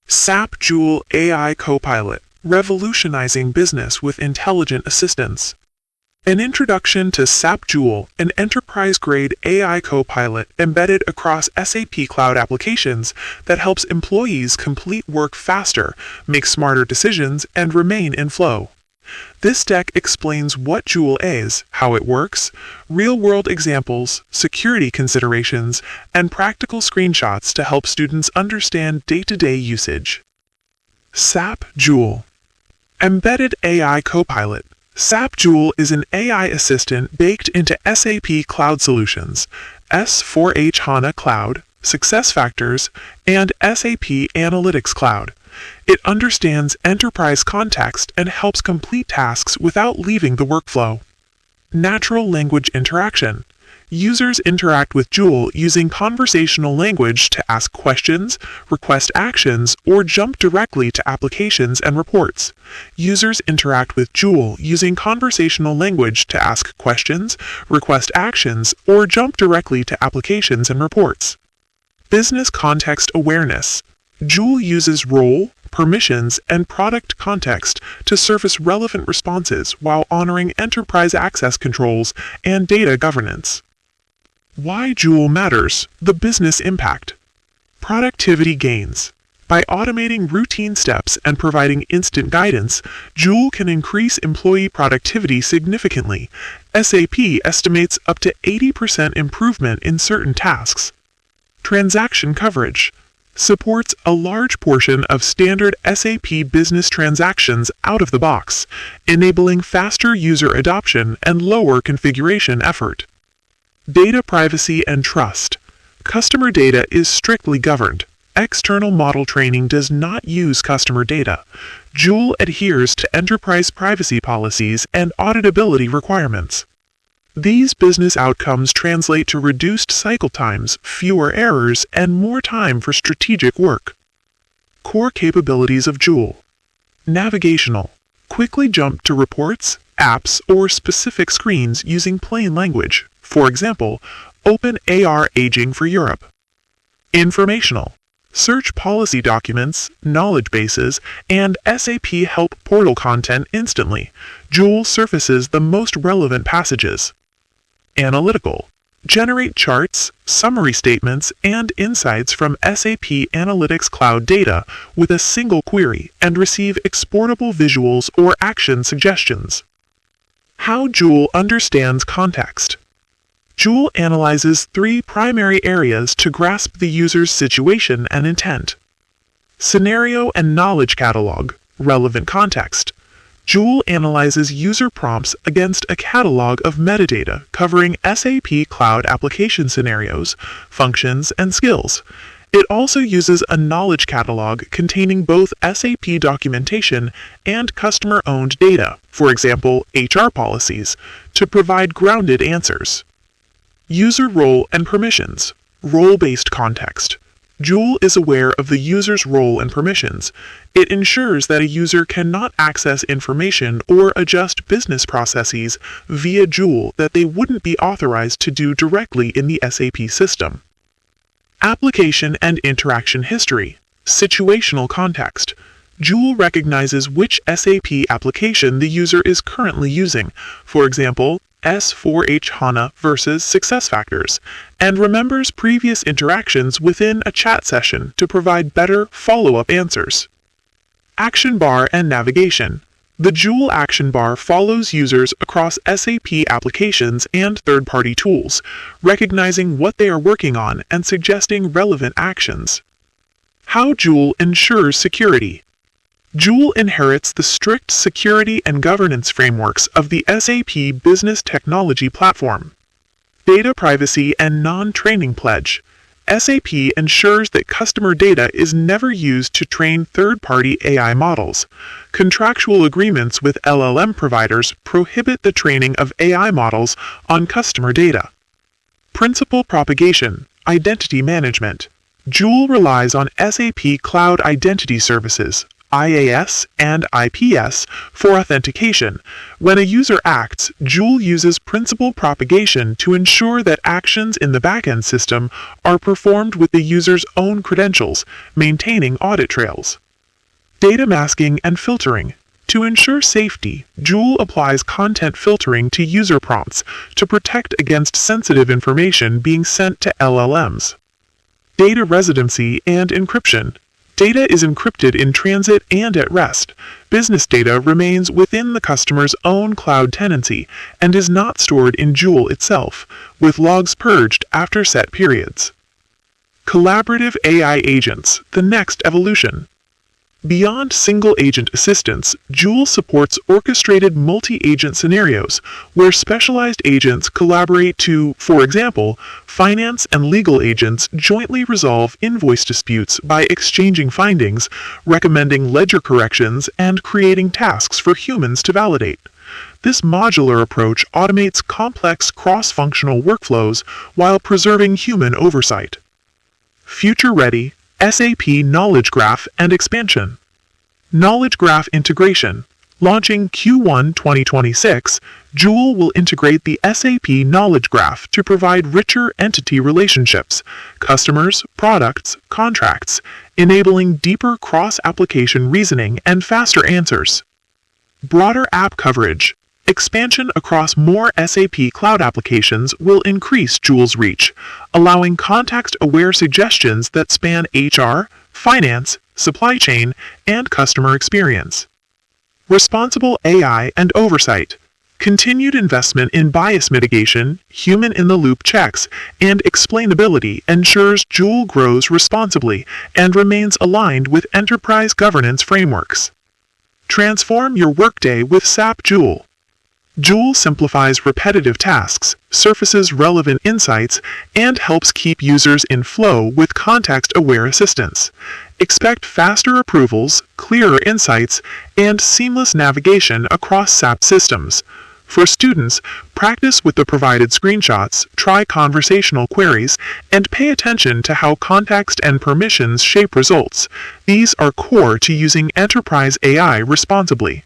SAP Joule AI Copilot, Revolutionizing Business with Intelligent Assistance. An introduction to SAP Joule, an enterprise-grade AI copilot embedded across SAP Cloud applications that helps employees complete work faster, make smarter decisions, and remain in flow. This deck explains what Joule is, how it works, real-world examples, security considerations, and practical screenshots to help students understand day-to-day usage. SAP Joule. Embedded AI Copilot. SAP Joule is an AI assistant baked into SAP Cloud Solutions, S/4H Hana Cloud, SuccessFactors, and SAP Analytics Cloud. It understands enterprise context and helps complete tasks without leaving the workflow. Natural language interaction. Users interact with Joule using conversational language to ask questions, request actions, or jump directly to applications and reports. Users interact with Joule using conversational language to ask questions, request actions, or jump directly to applications and reports. Business Context Awareness. Joule uses role, permissions, and product context to surface relevant responses while honoring enterprise access controls and data governance. Why Joule Matters, the business impact. Productivity gains. By automating routine steps and providing instant guidance, Joule can increase employee productivity significantly. SAP estimates up to 80% improvement in certain tasks. Transaction coverage. Supports a large portion of standard SAP business transactions out of the box, enabling faster user adoption and lower configuration effort. Data privacy and trust. Customer data is strictly governed. External model training does not use customer data. Joule adheres to enterprise privacy policies and auditability requirements. These business outcomes translate to reduced cycle times, fewer errors, and more time for strategic work. Core capabilities of Joule. Navigational. Quickly jump to reports, apps, or specific screens using plain language. For example, open AR aging for Europe. Informational. Search policy documents, knowledge bases, and SAP Help Portal content instantly. Joule surfaces the most relevant passages. Analytical. Generate charts, summary statements, and insights from SAP Analytics Cloud data with a single query and receive exportable visuals or action suggestions. How Joule understands context. Joule analyzes three primary areas to grasp the user's situation and intent. Scenario and knowledge catalog, relevant context. Joule analyzes user prompts against a catalog of metadata covering SAP Cloud Application scenarios, functions, and skills. It also uses a knowledge catalog containing both SAP documentation and customer-owned data, for example, HR policies, to provide grounded answers. User role and permissions, role-based context. Joule is aware of the user's role and permissions. It ensures that a user cannot access information or adjust business processes via Joule that they wouldn't be authorized to do directly in the SAP system. Application and interaction history, situational context. Joule recognizes which SAP application the user is currently using, for example, S/4H Hana versus SuccessFactors, and remembers previous interactions within a chat session to provide better follow-up answers. Action bar and navigation. The Joule action bar follows users across SAP applications and third-party tools, recognizing what they are working on and suggesting relevant actions. How Joule ensures security. Joule inherits the strict security and governance frameworks of the SAP Business Technology Platform. Data privacy and non-training pledge. SAP ensures that customer data is never used to train third-party AI models. Contractual agreements with LLM providers prohibit the training of AI models on customer data. Principal propagation, identity management. Joule relies on SAP Cloud Identity Services, IAS and IPS for authentication. When a user acts, Joule uses principal propagation to ensure that actions in the backend system are performed with the user's own credentials, maintaining audit trails. Data masking and filtering. To ensure safety, Joule applies content filtering to user prompts to protect against sensitive information being sent to LLMs. Data residency and encryption. Data is encrypted in transit and at rest. Business data remains within the customer's own cloud tenancy and is not stored in Joule itself, with logs purged after set periods. Collaborative AI agents, the next evolution. Beyond single-agent assistance, Joule supports orchestrated multi-agent scenarios where specialized agents collaborate to, for example, finance and legal agents jointly resolve invoice disputes by exchanging findings, recommending ledger corrections, and creating tasks for humans to validate. This modular approach automates complex cross-functional workflows while preserving human oversight. Future-ready SAP Knowledge Graph and expansion. Knowledge Graph integration. Launching Q1 2026, Joule will integrate the SAP Knowledge Graph to provide richer entity relationships, customers, products, contracts, enabling deeper cross-application reasoning and faster answers. Broader app coverage. Expansion across more SAP Cloud applications will increase Joule's reach, allowing context-aware suggestions that span HR, finance, supply chain, and customer experience. Responsible AI and oversight. Continued investment in bias mitigation, human-in-the-loop checks, and explainability ensures Joule grows responsibly and remains aligned with enterprise governance frameworks. Transform your workday with SAP Joule. Joule simplifies repetitive tasks, surfaces relevant insights, and helps keep users in flow with context-aware assistance. Expect faster approvals, clearer insights, and seamless navigation across SAP systems. For students, practice with the provided screenshots, try conversational queries, and pay attention to how context and permissions shape results. These are core to using enterprise AI responsibly.